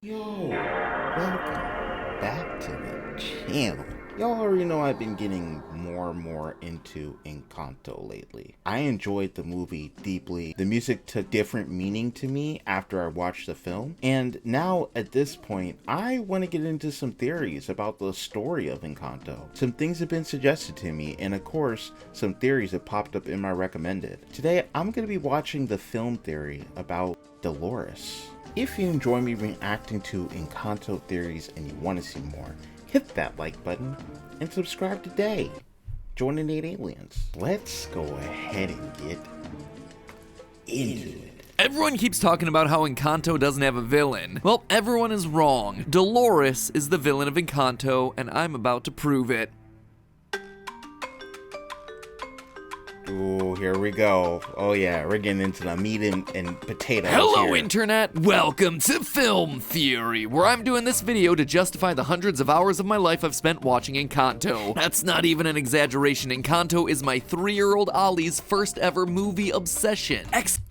Yo, welcome back to the channel. Y'all already know I've been getting more and more into Encanto lately. I enjoyed the movie deeply. The music took different meaning to me after I watched the film. And now at this point, I want to get into some theories about the story of Encanto. Some things have been suggested to me, and of course, some theories have popped up in my recommended. Today, I'm going to be watching the film theory about Dolores. If you enjoy me reacting to Encanto theories and you want to see more, hit that like button and subscribe today. Join the 8 aliens. Let's go ahead and get into it. Everyone keeps talking about how Encanto doesn't have a villain. Well, everyone is wrong. Dolores is the villain of Encanto, and I'm about to prove it. Ooh, here we go. Oh yeah, we're getting into the meat and potatoes. Hello, here. Internet! Welcome to Film Theory, where I'm doing this video to justify the hundreds of hours of my life I've spent watching Encanto. That's not even an exaggeration. Encanto is my 3-year-old Ollie's first ever movie obsession.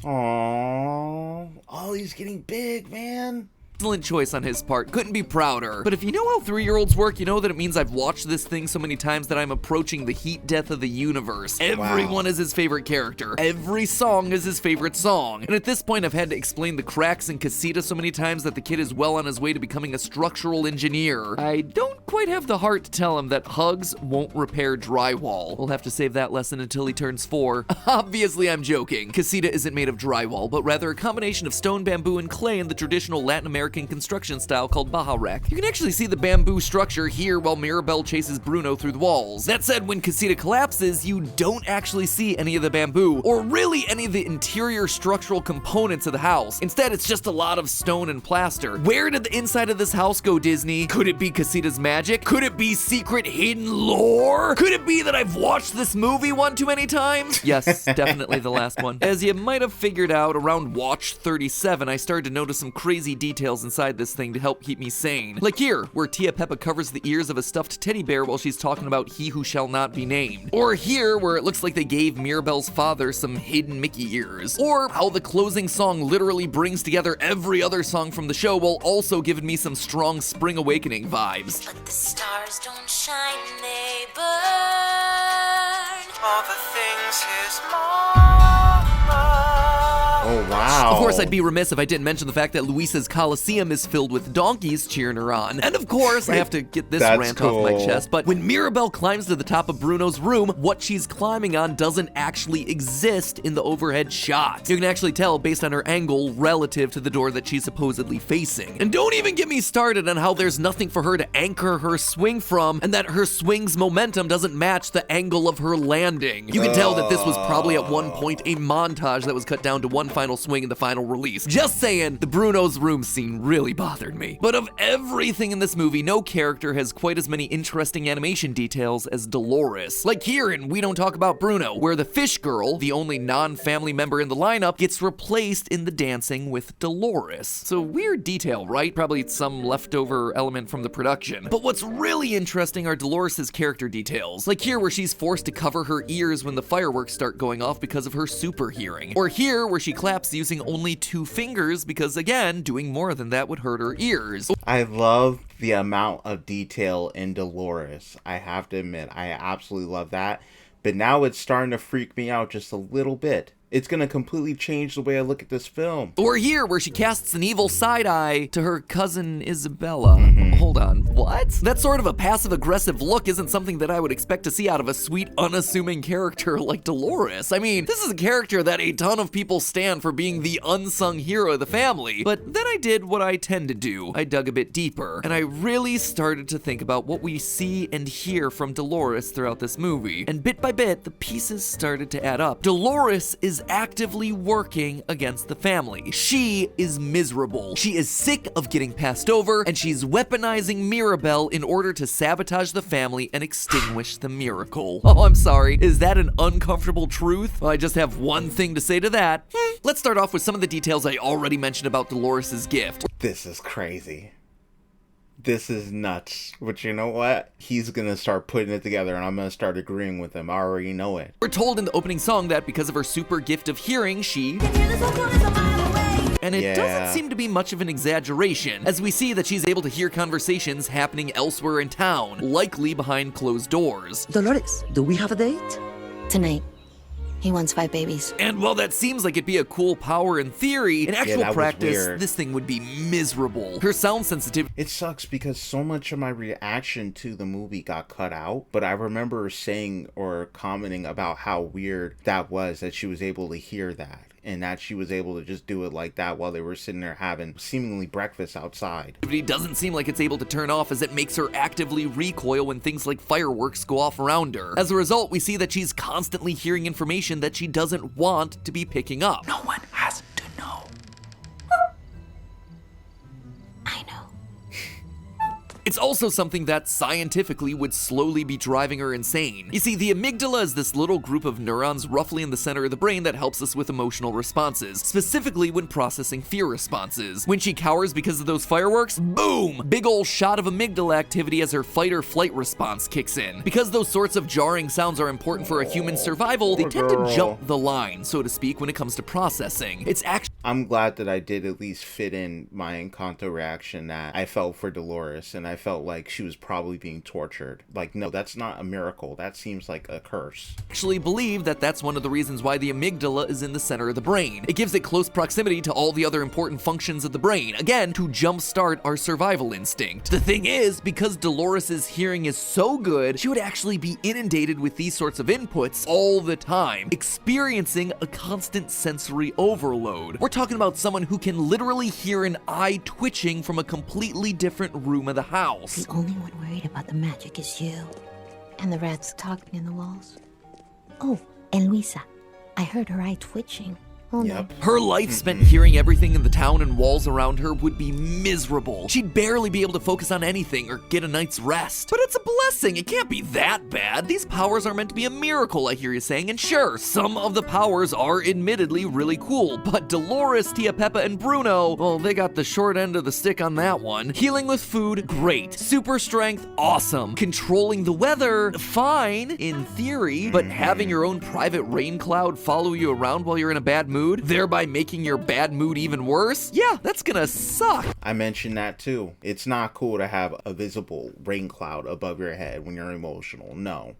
Aww, Ollie's getting big, man. Excellent choice on his part, couldn't be prouder. But if you know how 3-year-olds work, you know that it means I've watched this thing so many times that I'm approaching the heat death of the universe. Everyone is his favorite character. Every song is his favorite song. And at this point, I've had to explain the cracks in Casita so many times that the kid is well on his way to becoming a structural engineer. I don't quite have the heart to tell him that hugs won't repair drywall. We'll have to save that lesson until he turns 4. Obviously, I'm joking. Casita isn't made of drywall, but rather a combination of stone, bamboo, and clay in the traditional Latin American construction style called Baja Rec. You can actually see the bamboo structure here while Mirabel chases Bruno through the walls. That said, when Casita collapses, you don't actually see any of the bamboo, or really any of the interior structural components of the house. Instead, it's just a lot of stone and plaster. Where did the inside of this house go, Disney? Could it be Casita's magic? Could it be secret hidden lore? Could it be that I've watched this movie one too many times? Yes, definitely the last one. As you might have figured out, around watch 37, I started to notice some crazy details inside this thing to help keep me sane. Like here, where Tia Peppa covers the ears of a stuffed teddy bear while she's talking about he who shall not be named. Or here, where it looks like they gave Mirabel's father some hidden Mickey ears. Or how the closing song literally brings together every other song from the show while also giving me some strong Spring Awakening vibes. But the stars don't shine, they burn. All the things his mama. Oh wow. Of course, I'd be remiss if I didn't mention the fact that Luisa's Coliseum is filled with donkeys cheering her on. And of course, I have to get this rant off my chest, but when Mirabel climbs to the top of Bruno's room, what she's climbing on doesn't actually exist in the overhead shot. You can actually tell based on her angle relative to the door that she's supposedly facing. And don't even get me started on how there's nothing for her to anchor her swing from, and that her swing's momentum doesn't match the angle of her landing. You can tell that this was probably at one point a montage that was cut down to one final swing in the final release. Just saying, the Bruno's room scene really bothered me. But of everything in this movie, no character has quite as many interesting animation details as Dolores. Like here in We Don't Talk About Bruno, where the fish girl, the only non-family member in the lineup, gets replaced in the dancing with Dolores. So weird detail, right? Probably some leftover element from the production. But what's really interesting are Dolores' character details. Like here where she's forced to cover her ears when the fireworks start going off because of her super hearing. Or here where she claps using only 2 fingers because, again, doing more than that would hurt her ears. I love the amount of detail in Dolores. I have to admit, I absolutely love that. But now it's starting to freak me out just a little bit. It's gonna completely change the way I look at this film. Or here, where she casts an evil side eye to her cousin Isabella. Hold on, what? That sort of a passive-aggressive look isn't something that I would expect to see out of a sweet, unassuming character like Dolores. I mean, this is a character that a ton of people stand for being the unsung hero of the family. But then I did what I tend to do. I dug a bit deeper, and I really started to think about what we see and hear from Dolores throughout this movie. And bit by bit, the pieces started to add up. Dolores is actively working against the family. She is miserable. She is sick of getting passed over, and she's weaponizing Mirabel in order to sabotage the family and extinguish the miracle. Oh, I'm sorry. Is that an uncomfortable truth? Well, I just have one thing to say to that. Let's start off with some of the details I already mentioned about Dolores' gift. This is crazy. This is nuts. But you know what? He's gonna start putting it together and I'm gonna start agreeing with him. I already know it. We're told in the opening song that because of her super gift of hearing, she Can hear this whole chorus a mile away. And it doesn't seem to be much of an exaggeration, as we see that she's able to hear conversations happening elsewhere in town, likely behind closed doors. Dolores, do we have a date? Tonight. He wants 5 babies. And while that seems like it'd be a cool power in theory, in actual practice, weird. this thing would be miserable. Her sound sensitivity... It sucks because so much of my reaction to the movie got cut out, but I remember saying or commenting about how weird that was, that she was able to hear that. And that she was able to just do it like that while they were sitting there having seemingly breakfast outside. It doesn't seem like it's able to turn off, as it makes her actively recoil when things like fireworks go off around her. As a result, we see that she's constantly hearing information that she doesn't want to be picking up. No one has to know. I know. It's also something that scientifically would slowly be driving her insane. You see, the amygdala is this little group of neurons roughly in the center of the brain that helps us with emotional responses, specifically when processing fear responses. When she cowers because of those fireworks, boom! Big ol' shot of amygdala activity as her fight or flight response kicks in. Because those sorts of jarring sounds are important for a human's survival, they tend to jump the line, so to speak, when it comes to processing. It's actually... I'm glad that I did at least fit in my Encanto reaction that I felt for Dolores, and I felt like she was probably being tortured. Like, no, that's not a miracle. That seems like a curse. Actually believe that that's one of the reasons why the amygdala is in the center of the brain. It gives it close proximity to all the other important functions of the brain, again, to jumpstart our survival instinct. The thing is, because Dolores' hearing is so good, she would actually be inundated with these sorts of inputs all the time, experiencing a constant sensory overload. We're talking about someone who can literally hear an eye twitching from a completely different room of the house. The only one worried about the magic is you. And the rats talking in the walls. Oh, and Luisa. I heard her eye twitching. Hold on. Her life spent hearing everything in the town and walls around her would be miserable. She'd barely be able to focus on anything or get a night's rest. But it's a blessing. It can't be that bad. These powers are meant to be a miracle, I hear you saying. And sure, some of the powers are admittedly really cool. But Dolores, Tia Peppa, and Bruno, well, they got the short end of the stick on that one. Healing with food, great. Super strength, awesome. Controlling the weather, fine, in theory. But having your own private rain cloud follow you around while you're in a bad mood, thereby making your bad mood even worse? Yeah, that's gonna suck. I mentioned that too. It's not cool to have a visible rain cloud above your head when you're emotional. No.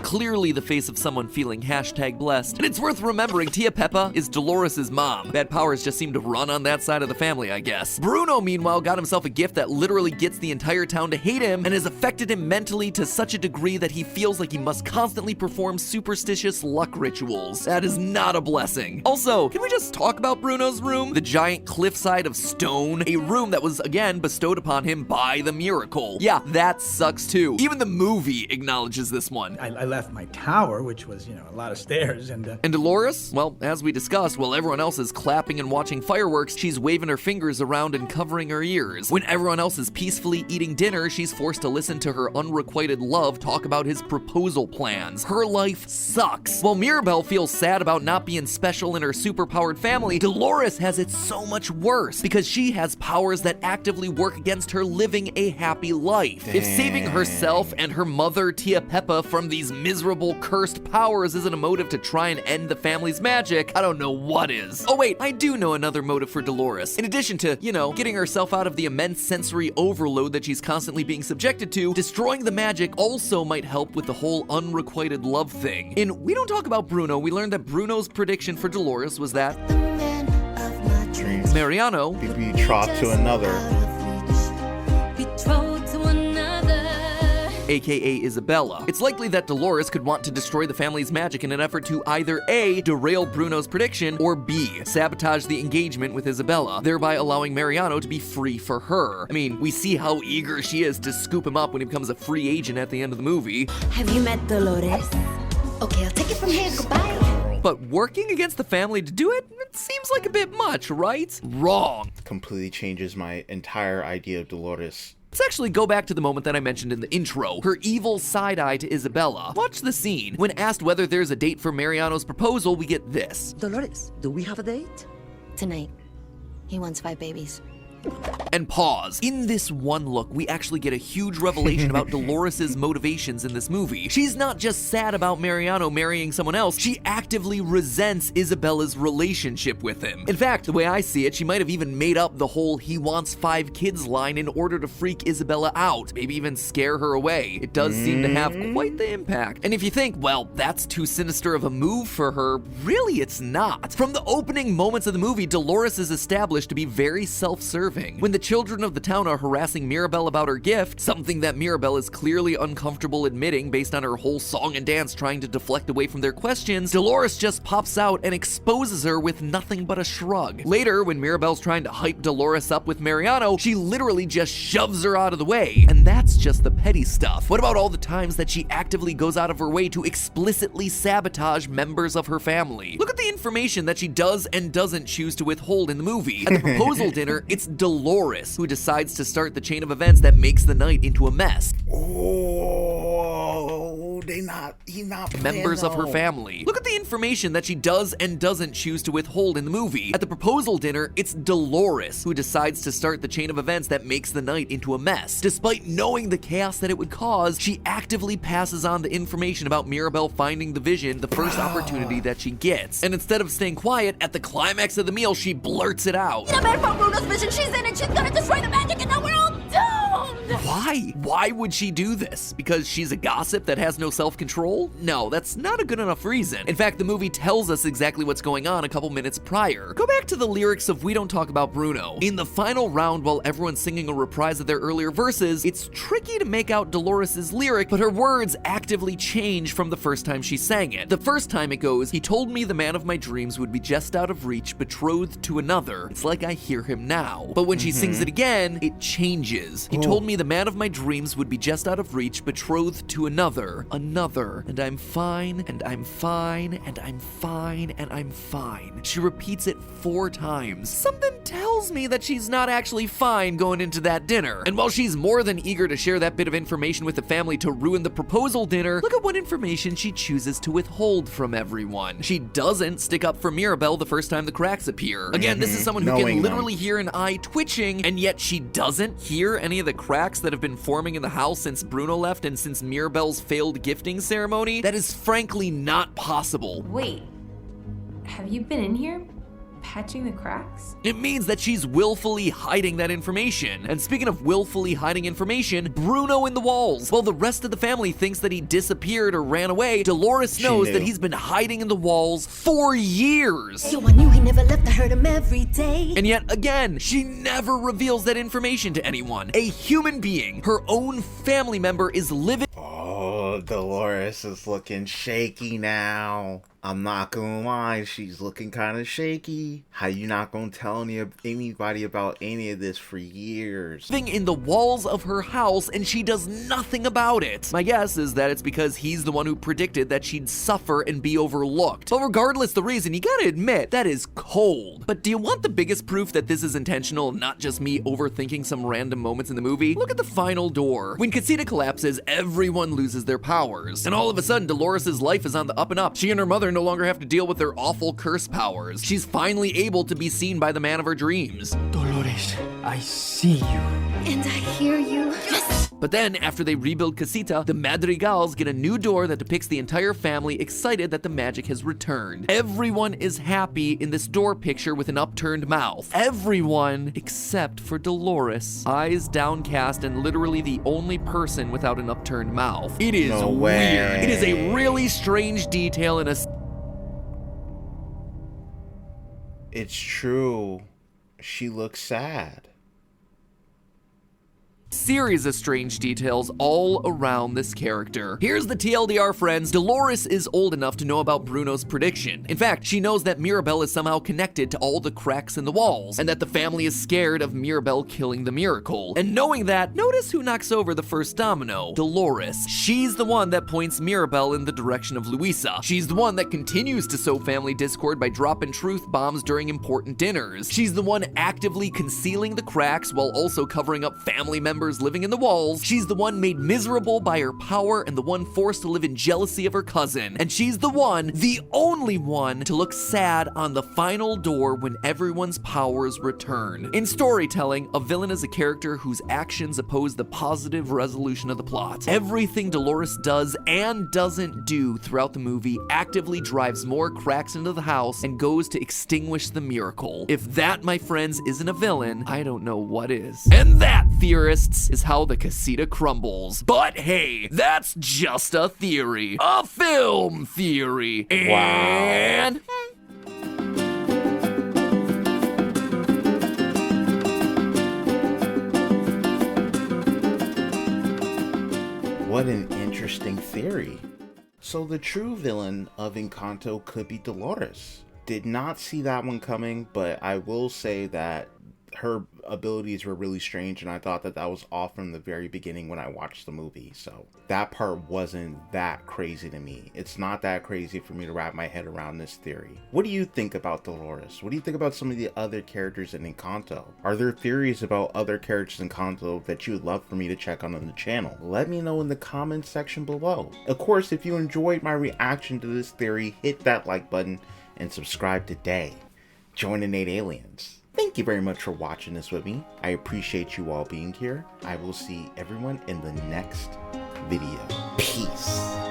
Clearly the face of someone feeling #blessed. And it's worth remembering Tia Peppa is Dolores' mom. Bad powers just seem to run on that side of the family, I guess. Bruno, meanwhile, got himself a gift that literally gets the entire town to hate him and has affected him mentally to such a degree that he feels like he must constantly perform superstitious luck rituals. That is not a blessing. Also, can we just talk about Bruno's room? The giant cliffside of stone, a room that was, again, bestowed upon him by the miracle. Yeah, that sucks too. Even the movie acknowledges this one. I left my tower, which was, a lot of stairs, and Dolores? Well, as we discussed, while everyone else is clapping and watching fireworks, she's waving her fingers around and covering her ears. When everyone else is peacefully eating dinner, she's forced to listen to her unrequited love talk about his proposal plans. Her life sucks. While Mirabel feels sad about not being special in her superpowered family, Dolores has it so much worse because she has powers that actively work against her living a happy life. If saving herself and her mother, Tia Peppa, from these miserable cursed powers isn't a motive to try and end the family's magic, I don't know what is. Oh wait, I do know another motive for Dolores. In addition to, getting herself out of the immense sensory overload that she's constantly being subjected to, destroying the magic also might help with the whole unrequited love thing. In We Don't Talk About Bruno, we learned that Bruno's prediction for Dolores was that Mariano be betrothed to another. aka Isabella. It's likely that Dolores could want to destroy the family's magic in an effort to either A, derail Bruno's prediction, or B, sabotage the engagement with Isabella, thereby allowing Mariano to be free for her. I mean, we see how eager she is to scoop him up when he becomes a free agent at the end of the movie. Have you met Dolores? Okay, I'll take it from here. Goodbye. But working against the family to do it? It seems like a bit much, right? Wrong. Completely changes my entire idea of Dolores. Let's actually go back to the moment that I mentioned in the intro, her evil side-eye to Isabella. Watch the scene. When asked whether there's a date for Mariano's proposal, we get this. Dolores, do we have a date? Tonight. He wants 5 babies. And pause. In this one look, we actually get a huge revelation about Dolores' motivations in this movie. She's not just sad about Mariano marrying someone else, she actively resents Isabella's relationship with him. In fact, the way I see it, she might have even made up the whole "he wants 5 kids" line in order to freak Isabella out, maybe even scare her away. It does seem to have quite the impact. And if you think, well, that's too sinister of a move for her, really it's not. From the opening moments of the movie, Dolores is established to be very self-serving. When the children of the town are harassing Mirabel about her gift, something that Mirabel is clearly uncomfortable admitting based on her whole song and dance trying to deflect away from their questions, Dolores just pops out and exposes her with nothing but a shrug. Later, when Mirabel's trying to hype Dolores up with Mariano, she literally just shoves her out of the way. And that's just the petty stuff. What about all the times that she actively goes out of her way to explicitly sabotage members of her family? Look at the information that she does and doesn't choose to withhold in the movie. At the proposal dinner, it's Dolores who decides to start the chain of events that makes the night into a mess. Oh, he's not Members of her family. Look at the information that she does and doesn't choose to withhold in the movie. At the proposal dinner, it's Dolores who decides to start the chain of events that makes the night into a mess. Despite knowing the chaos that it would cause, she actively passes on the information about Mirabel finding the vision the first opportunity that she gets. And instead of staying quiet, at the climax of the meal, she blurts it out. Isabella found Bruno's vision. She's in it. She's gonna destroy the magic, and now we're all doomed. Why? Why would she do this? Because she's a gossip that has no self-control? No, that's not a good enough reason. In fact, the movie tells us exactly what's going on a couple minutes prior. Go back to the lyrics of We Don't Talk About Bruno. In the final round, while everyone's singing a reprise of their earlier verses, it's tricky to make out Dolores' lyric, but her words actively change from the first time she sang it. The first time it goes, "He told me the man of my dreams would be just out of reach, betrothed to another. It's like I hear him now." But when she sings it again, it changes. "He told me the man of my dreams would be just out of reach, betrothed to another, and I'm fine, and I'm fine, and I'm fine, and I'm fine." She repeats it 4 times. Something tells me that she's not actually fine going into that dinner. And while she's more than eager to share that bit of information with the family to ruin the proposal dinner, look at what information she chooses to withhold from everyone. She doesn't stick up for Mirabel the first time the cracks appear. Again, this is someone who can literally hear an eye twitching, and yet she doesn't hear any of the cracks that have been forming in the house since Bruno left and since Mirabel's failed gifting ceremony. That is frankly not possible. Wait, have you been in here? Patching the cracks? It means that she's willfully hiding that information. And speaking of willfully hiding information, Bruno in the walls. While the rest of the family thinks that he disappeared or ran away, Dolores knows that he's been hiding in the walls for years. So I knew he never left. I heard him every day. And yet again, she never reveals that information to anyone. A human being, her own family member, is living. Oh, Dolores is looking shaky now. I'm not gonna lie, she's looking kind of shaky. How you not gonna tell anybody about any of this for years? Living in the walls of her house, and she does nothing about it. My guess is that it's because he's the one who predicted that she'd suffer and be overlooked. But regardless the reason, you gotta admit, that is cold. But do you want the biggest proof that this is intentional, not just me overthinking some random moments in the movie? Look at the final door. When Casita collapses, everyone loses their powers. And all of a sudden, Dolores' life is on the up and up. She and her mother no longer have to deal with their awful curse powers. She's finally able to be seen by the man of her dreams. Dolores, I see you. And I hear you. Yes! But then, after they rebuild Casita, the Madrigals get a new door that depicts the entire family excited that the magic has returned. Everyone is happy in this door picture with an upturned mouth. Everyone except for Dolores. Eyes downcast and literally the only person without an upturned mouth. It is weird. It is a really strange detail in a... It's true. She looks sad. Series of strange details all around this character. Here's the TLDR, friends. Dolores is old enough to know about Bruno's prediction. In fact, she knows that Mirabel is somehow connected to all the cracks in the walls, and that the family is scared of Mirabel killing the miracle. And knowing that, notice who knocks over the first domino. Dolores. She's the one that points Mirabel in the direction of Luisa. She's the one that continues to sow family discord by dropping truth bombs during important dinners. She's the one actively concealing the cracks while also covering up family members members living in the walls. She's the one made miserable by her power and the one forced to live in jealousy of her cousin. And she's the one, the only one, to look sad on the final door when everyone's powers return. In storytelling, a villain is a character whose actions oppose the positive resolution of the plot. Everything Dolores does and doesn't do throughout the movie actively drives more cracks into the house and goes to extinguish the miracle. If that, my friends, isn't a villain, I don't know what is. And that, theorists, is how the casita crumbles. But hey, that's just a theory. A film theory. And... What an interesting theory. So the true villain of Encanto could be Dolores. Did not see that one coming, but I will say that her abilities were really strange, and I thought that that was off from the very beginning when I watched the movie. So that part wasn't that crazy to me. It's not that crazy for me to wrap my head around this theory. What do you think about Dolores? What do you think about some of the other characters in Encanto? Are there theories about other characters in Encanto that you would love for me to check on the channel? Let me know in the comments section below. Of course, if you enjoyed my reaction to this theory, hit that like button and subscribe today. Join the Nate Aliens. Thank you very much for watching this with me. I appreciate you all being here. I will see everyone in the next video. Peace.